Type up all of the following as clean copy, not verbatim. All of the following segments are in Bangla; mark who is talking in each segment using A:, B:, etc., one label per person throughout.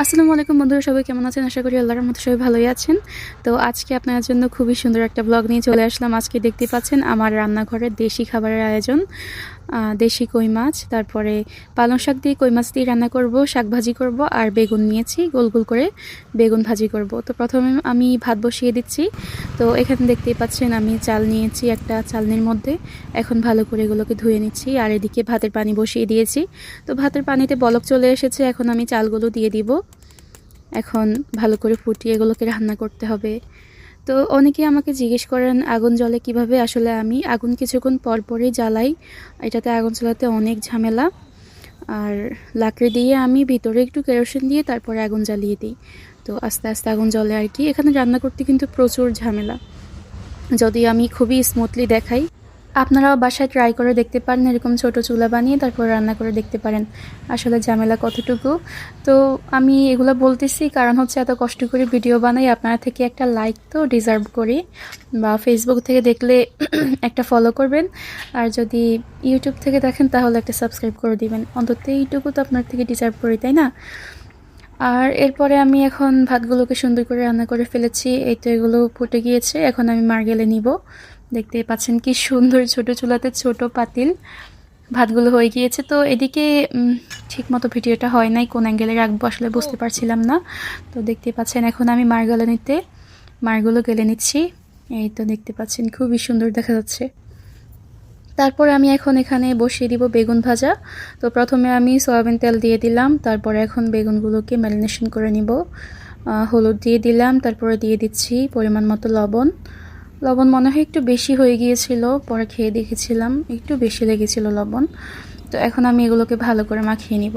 A: আসসালামু আলাইকুম বন্ধুরা, সবাই কেমন আছেন? আশা করি আল্লাহর রহমতে সবাই ভালোই আছেন। তো আজকে আপনাদের জন্য খুবই সুন্দর একটা ব্লগ নিয়ে চলে আসলাম। আজকে দেখতে পাচ্ছেন আমার রান্নাঘরে দেশি খাবারের আয়োজন। দেশি কই মাছ, তারপরে পালং শাক দিয়ে কই মাছ দিয়ে রান্না করব, শাক ভাজি করব, আর বেগুন নিয়েছি গোল গোল করে বেগুন ভাজি করব। তো প্রথমে আমি ভাত বসিয়ে দিচ্ছি। তো এখানে দেখতেই পাচ্ছেন আমি চাল নিয়েছি একটা চালনির মধ্যে। এখন ভালো করে এগুলোকে ধুয়ে নিচ্ছি, আর এদিকে ভাতের পানি বসিয়ে দিয়েছি। তো ভাতের পানিতে বলক চলে এসেছে, এখন আমি চালগুলো দিয়ে দিব। এখন ভালো করে ফুটিয়ে এগুলোকে রান্না করতে হবে। তো অনেকেই আমাকে জিজ্ঞেস করেন আগুন জ্বলে কিভাবে। আসলে আমি আগুন কিছুক্ষণ পর পরই জ্বালাই। এটাতে আগুন জ্বালাতে অনেক ঝামেলা। আর লাকড়ি দিয়ে আমি ভিতরে একটু কেরোসিন দিয়ে তারপরে আগুন জ্বালিয়ে দিই। তো আস্তে আস্তে আগুন জ্বলে আর কি। এখানে রান্না করতে কিন্তু প্রচুর ঝামেলা, যদি আমি খুবই স্মুথলি দেখাই। আপনারাও বাসায় ট্রাই করে দেখতে পারেন, এরকম ছোট চুলা বানিয়ে তারপর রান্না করে দেখতে পারেন আসলে ঝামেলা কতটুকু। তো আমি এগুলো বলতেছি কারণ হচ্ছে এত কষ্ট করে ভিডিও বানাই, আপনারা থেকে একটা লাইক তো ডিজার্ভ করি। বা ফেসবুক থেকে দেখলে একটা ফলো করবেন, আর যদি ইউটিউব থেকে দেখেন তাহলে একটা সাবস্ক্রাইব করে দিবেন। অন্তত এইটুকু তো আপনার থেকে ডিজার্ভ করি, তাই না? আর এরপরে আমি এখন ভাতগুলোকে সুন্দর করে রান্না করে ফেলেছি। এই তো এগুলো ফুটে গিয়েছে, এখন আমি মারগেলে নিব। দেখতেই পাচ্ছেন কি সুন্দর ছোট চুলাতে ছোট পাতিল ভাতগুলো হয়ে গিয়েছে। তো এদিকে ঠিক মতো ভিডিওটা হয় নাই, কোন অ্যাঙ্গেলে রাখবো আসলে বুঝতে পারছিলাম না। তো দেখতেই পাচ্ছেন এখন আমি মারগুলো গেলে নিচ্ছি। এই তো দেখতে পাচ্ছেন খুবই সুন্দর দেখা যাচ্ছে। তারপরে আমি এখন এখানে বসিয়ে দিব বেগুন ভাজা। তো প্রথমে আমি সয়াবিন তেল দিয়ে দিলাম, তারপরে এখন বেগুনগুলোকে ম্যারিনেশন করে নিব। হলুদ দিয়ে দিলাম, তারপরে দিয়ে দিচ্ছি পরিমাণ মতো লবণ। লবণ মনে হয় একটু বেশি হয়ে গিয়েছিল, পরে খেয়ে দেখেছিলাম একটু বেশি লেগেছিল লবণ। তো এখন আমি এগুলোকে ভালো করে মাখিয়ে নিব।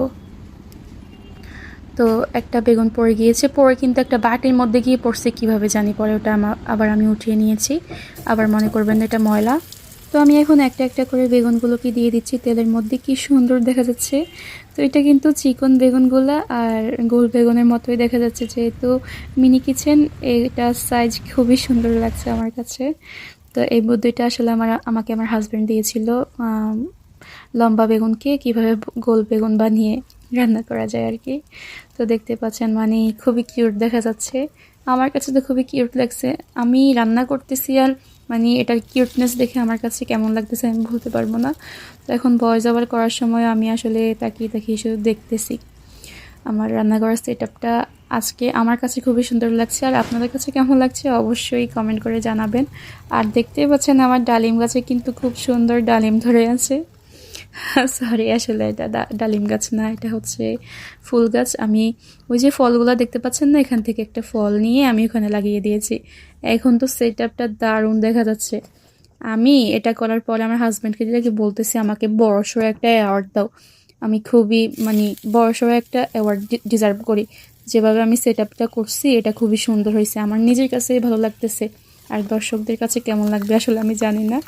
A: তো একটা বেগুন পড়ে গিয়েছে, পরে কিন্তু একটা বাটির মধ্যে গিয়ে পড়ছে কিভাবে জানি, পরে ওটা আবার আমি উঠিয়ে নিয়েছি। আবার মনে করবেন এটা ময়লা। তো আমি এখন একটা একটা করে বেগুনগুলোকে দিয়ে দিচ্ছি তেলের মধ্যে, কি সুন্দর দেখা যাচ্ছে। তো এটা কিন্তু চিকন বেগুনগুলা আর গোল বেগুনের মতোই দেখা যাচ্ছে, যেহেতু মিনি কিচেন এটা সাইজ খুবই সুন্দর লাগছে আমার কাছে। তো এই বুদ্ধিটা আসলে আমাকে আমার হাজব্যান্ড দিয়েছিল, লম্বা বেগুনকে কিভাবে গোল বেগুন বানিয়ে রান্না করা যায় আর কি। তো দেখতে পাচ্ছেন মানে খুবই কিউট দেখা যাচ্ছে, আমার কাছে তো খুবই কিউট লাগছে। আমি রান্না করতেছি আর মানে এটার কিউটনেস দেখে আমার কাছে কেমন লাগতেছে আমি বলতে পারবো না। তো এখন ভয়েস ওভার করার সময় আমি আসলে তাকিয়ে তাকিয়ে শুধু দেখতেছি আমার রান্না করার সেট আপটা। আজকে আমার কাছে খুবই সুন্দর লাগছে, আর আপনাদের কাছে কেমন লাগছে অবশ্যই কমেন্ট করে জানাবেন। আর দেখতেই পাচ্ছেন আমার ডালিম গাছে কিন্তু খুব সুন্দর ডালিম ধরে আছে। সরি, আসলে এটা ডালিম গাছ না, এটা হচ্ছে ফুল গাছ। আমি ওই যে ফলগুলো দেখতে পাচ্ছেন না, এখান থেকে একটা ফল নিয়ে আমি ওখানে লাগিয়ে দিয়েছি। এখন তো সেট আপটা দারুণ দেখা যাচ্ছে। আমি এটা করার পরে আমার হাজব্যান্ডকে যেটাকে বলতেছি আমাকে বড়সড় একটা অ্যাওয়ার্ড দাও। আমি খুবই মানে বড়সড় একটা অ্যাওয়ার্ড ডিজার্ভ করি। যেভাবে আমি সেট আপটা করছি এটা খুবই সুন্দর হয়েছে, আমার নিজের কাছে ভালো লাগতেছে। আর দর্শকদের কাছে কেমন লাগবে আসলে আমি জানি না।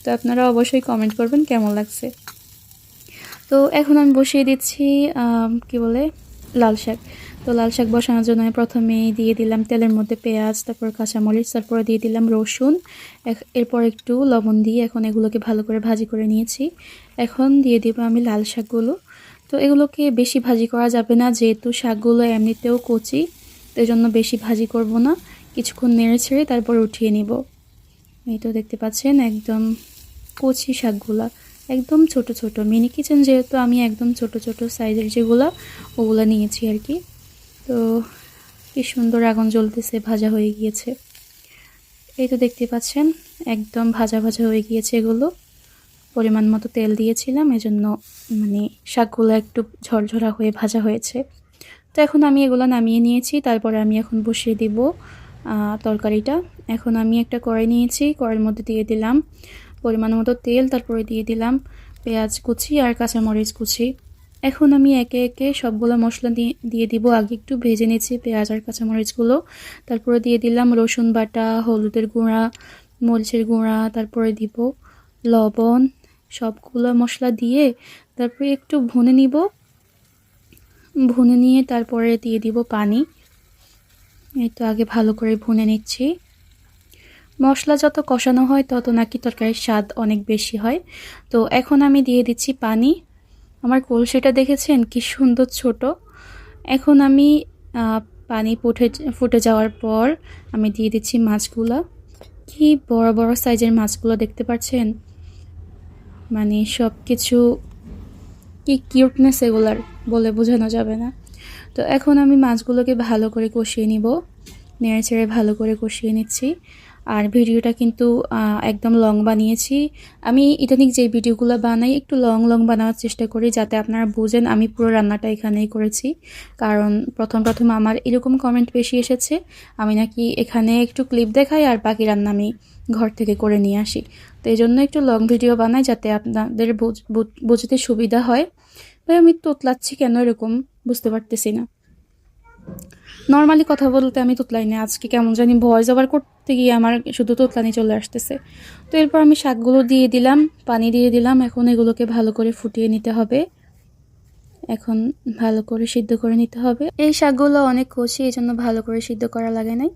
A: তো আপনারা অবশ্যই কমেন্ট করবেন কেমন লাগছে। তো এখন আমি বসিয়ে দিচ্ছি কি বলে লাল শাক। তো লাল শাক বসানোর জন্য আমি প্রথমেই দিয়ে দিলাম তেলের মধ্যে পেঁয়াজ, তারপর কাঁচামরিচ, তারপরে দিয়ে দিলাম রসুন। এরপর একটু লবণ দিয়ে এখন এগুলোকে ভালো করে ভাজি করে নিয়েছি। এখন দিয়ে দিব আমি লাল শাকগুলো। তো এগুলোকে বেশি ভাজি করা যাবে না, যেহেতু শাকগুলো এমনিতেও কচি, তো এই জন্য বেশি ভাজি করব না। কিছুক্ষণ নেড়ে ছেড়ে তারপর উঠিয়ে নিব। এই তো দেখতে পাচ্ছেন একদম কচি শাকগুলা, একদম ছোট ছোট। মিনি কিচেন যেহেতু আমি একদম ছোট ছোট সাইজের যেগুলা ওগুলা নিয়েছি আর কি। তো কি সুন্দর আগুন জ্বলতেছে, ভাজা হয়ে গিয়েছে। এই তো দেখতে পাচ্ছেন একদম ভাজা ভাজা হয়ে গিয়েছে এগুলো। পরিমাণ মতো তেল দিয়েছিলাম, এজন্য মানে শাকগুলো একটু ঝরঝরা হয়ে ভাজা হয়েছে। তো এখন আমি এগুলো নামিয়ে নিয়েছি, তারপরে আমি এখন বসিয়ে দিব তরকারিটা। এখন আমি একটা কড়াই নিয়েছি, কড়াইয়ের মধ্যে দিয়ে দিলাম পরিমাণ মতো তেল, তারপরে দিয়ে দিলাম পেঁয়াজ কুচি আর কাঁচামরিচ কুচি। এখন আমি একে একে সবগুলো মশলা দিয়ে দিব। আগে একটু ভেজে নিয়েছি পেঁয়াজ আর কাঁচামরিচগুলো, তারপরে দিয়ে দিলাম রসুন বাটা, হলুদের গুঁড়া, মরিচের গুঁড়া, তারপরে দিব লবণ। সবগুলো মশলা দিয়ে তারপরে একটু ভুনে নিব। ভুনে নিয়ে তারপরে দিয়ে দিব পানি। এই তো আগে ভালো করে ভুনে নিচ্ছি। মশলা যত কষানো হয় তত নাকি তরকারির স্বাদ অনেক বেশি হয়। তো এখন আমি দিয়ে দিচ্ছি পানি। আমার কলসিটা দেখেছেন কি সুন্দর ছোট। এখন আমি পানি ফুটে যাওয়ার পর আমি দিয়ে দিচ্ছি মাছগুলো। কি বড় বড় সাইজের মাছগুলো দেখতে পাচ্ছেন, মানে সব কিছু কি কিউটনেস এগুলার, বলে বোঝানো যাবে না। তো এখন আমি মাছগুলোকে ভালো করে কষিয়ে নিব, নেড়ে চেড়ে ভালো করে কষিয়ে নিচ্ছি। আর ভিডিওটা কিন্তু একদম লং বানিয়েছি। আমি ইদানিং যে ভিডিওগুলো বানাই একটু লং লং বানানোর চেষ্টা করি, যাতে আপনারা বুঝেন আমি পুরো রান্নাটা এখানেই করেছি। কারণ প্রথম আমার এরকম কমেন্ট বেশি এসেছে আমি নাকি এখানে একটু ক্লিপ দেখাই আর বাকি রান্না আমি ঘর থেকে করে নিয়ে আসি। তো এই জন্য একটু লং ভিডিও বানাই, যাতে আপনাদের বুঝতে সুবিধা হয়। ভাই আমি তোতলাচ্ছি কেন এরকম বুঝতে পারতেছি না। নর্মালি কথা বলতে আমি তোতলাই না, আজকে কেমন জানি ভয়েস ওভার করতে গিয়ে আমার শুধু তোতলানি চলে আসতেছে। তো এরপর আমি শাকগুলো দিয়ে দিলাম, পানি দিয়ে দিলাম। এখন এগুলোকে ভালো করে ফুটিয়ে নিতে হবে, এখন ভালো করে সিদ্ধ করে নিতে হবে। এই শাকগুলো অনেক কচি, এই জন্য ভালো করে সিদ্ধ করা লাগে নাই,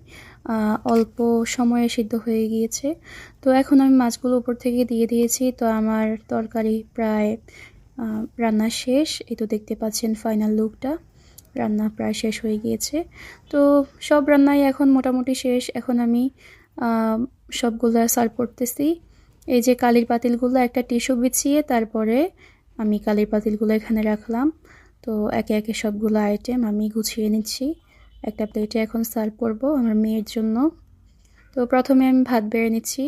A: অল্প সময়ে সিদ্ধ হয়ে গিয়েছে। তো এখন আমি মাছগুলো উপর থেকে দিয়ে দিয়েছি। তো আমার তরকারি প্রায় রান্না শেষ। এই তো দেখতে পাচ্ছেন ফাইনাল লুকটা, রান্না প্রায় শেষ হয়ে গিয়েছে। তো সব রান্নাই এখন মোটামুটি শেষ। এখন আমি সবগুলো সার্ভ করতেছি। এই যে কালির পাতিলগুলো একটা টিস্যু বিছিয়ে তারপরে আমি কালির পাতিলগুলো এখানে রাখলাম। তো একে একে সবগুলো আইটেম আমি গুছিয়ে নিচ্ছি, একটা প্লেটে এখন সার্ভ করব আমার মেয়ের জন্য। তো প্রথমে আমি ভাত বেড়ে নিচ্ছি,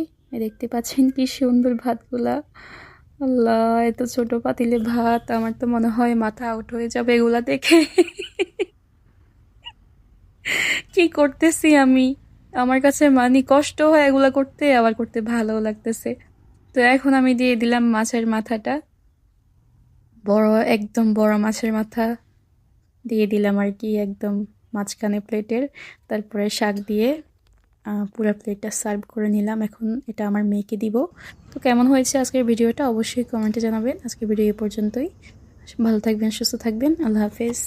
A: দেখতে পাচ্ছেন কি সুন্দর ভাতগুলা। আল্লাহ, এত ছোট পাতিলে ভাত, আমার তো মনে হয় মাথা আউট হয়ে যাবে এগুলা দেখে। কি করতেছি আমি, আমার কাছে কষ্ট হয় এগুলা করতে, আবার করতে ভালো লাগতেছে। তো এখন আমি দিয়ে দিলাম মাছের মাথাটা, বড় একদম বড় মাছের মাথা দিয়ে দিলাম আর কি, একদম মাঝখানে প্লেটের। তারপরে শাক দিয়ে পুরো প্লেটটা সার্ভ করে নিলাম। এখন এটা আমার মেয়েকে দিব। তো কেমন হয়েছে আজকের ভিডিওটা অবশ্যই কমেন্টে জানাবেন। আজকের ভিডিও এ পর্যন্তই। ভালো থাকবেন, সুস্থ থাকবেন, আল্লাহ হাফেজ।